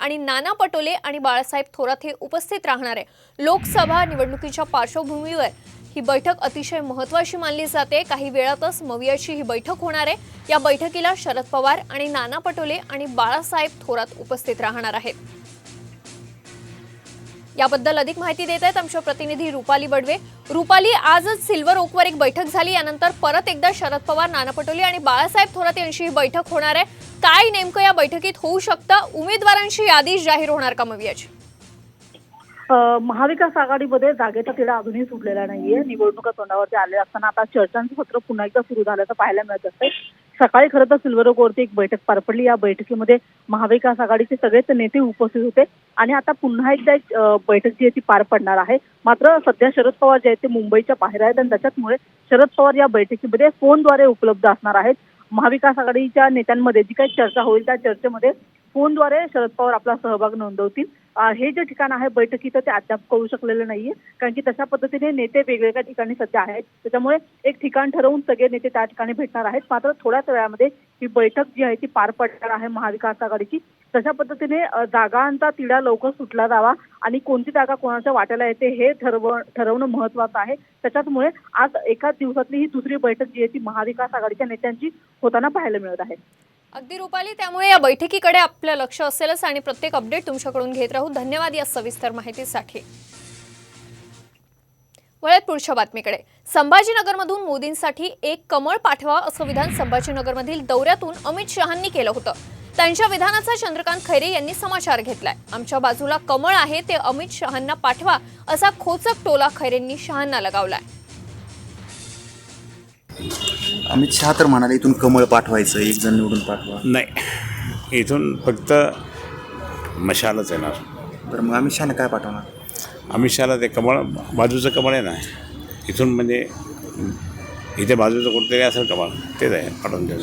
आणि नाना पटोले आणि बाळासाहेब थोरात हे उपस्थित राहणार आहे। लोकसभा निवडणुकीच्या पार्श्वभूमीवर ही बैठक अतिशय महत्त्वाची मानली जाते। काही वेळातच मवियाची ही बैठक होणार आहे। या बैठकीला शरद पवार आणि नाना पटोले आणि बाळासाहेब थोरात उपस्थित राहणार आहेत। याबद्दल अधिक माहिती देत आहेत आमचे प्रतिनिधी रुपाली बडवे। रुपाली, आजच सिल्वर ओकवर एक बैठक झाली, यानंतर परत एकदा शरद पवार, नाना पटोले आणि बाळासाहेब थोरात यांची ही बैठक होणार आहे। काय नेमकं या बैठकीत होऊ शकतं? उमेदवारांची यादी जाहीर होणार का मवियाची? महाविकास आघाडीमध्ये जागेचा तिढा अजूनही सुटलेला नाहीये। निवडणुका तोंडावरती आले असताना आता चर्चांचं सत्र पुन्हा एकदा सुरू झाल्याचं पाहायला मिळत असते। सकाळी खरं तर सिल्वर ओकवरती एक बैठक पार पडली। या बैठकीमध्ये महाविकास आघाडीचे सगळेच नेते उपस्थित होते आणि आता पुन्हा एकदा एक बैठक जी आहे ती पार पडणार आहे। मात्र सध्या शरद पवार जे आहेत ते मुंबईच्या बाहेर आहेत आणि त्याच्यामुळे शरद पवार या बैठकीमध्ये फोनद्वारे उपलब्ध असणार आहेत। महाविकास आघाडीच्या नेत्यांमध्ये जी काही चर्चा होईल त्या चर्चेमध्ये फोनद्वारे शरद पवार आपला सहभाग नोंदवतील। हे जे ठिकाण आहे बैठकीचं ते अद्याप कळू शकलेलं नाहीये, कारण की तशा पद्धतीने नेते वेगवेगळ्या ठिकाणी सध्या आहेत। त्याच्यामुळे एक ठिकाण ठरवून सगळे नेते त्या ठिकाणी भेटणार आहेत। मात्र थोड्याच वेळामध्ये ही बैठक जी आहे ती पार पडणार आहे महाविकास आघाडीची। तशा पद्धतीने जागांचा तिढा लवकर सुटला जावा आणि कोणती जागा कोणाच्या वाट्याला येते हे ठरवणं महत्त्वाचं आहे। त्याच्यामुळे आज एकाच दिवसातली ही दुसरी बैठक जी आहे ती महाविकास आघाडीच्या नेत्यांची होताना पाहायला मिळत आहे। अगदी रुपाली, त्यामुळे या बैठकीकडे आपलं लक्ष असेलच आणि प्रत्येक अपडेट तुमच्याकडून घेत राहू। धन्यवाद या सविस्तर माहितीसाठी। वळत पुढच्या बातमीकडे। संभाजीनगरमधून मोदींसाठी एक कमळ पाठवा असं विधान संभाजीनगरमधील दौऱ्यातून अमित शहांनी केलं होतं। त्यांच्या विधानाचा चंद्रकांत खैरे यांनी समाचार घेतलाय। आमच्या बाजूला कमळ आहे ते अमित शहांना पाठवा असा खोचक टोला खैरेंनी शहांना लगावलाय। अमित शहा तर म्हणाले इथून कमळ पाठवायचं, एक जण निवडून पाठवा। नाही, इथून फक्त मशालच येणार। बरं, मग अमित शहाने काय पाठवणार? अमित शहाला ते कमळ, बाजूचं कमळ आहे ना, इथून म्हणजे इथे बाजूचं कुठतरी असेल कमळ, तेच आहे, पाठवून देऊ।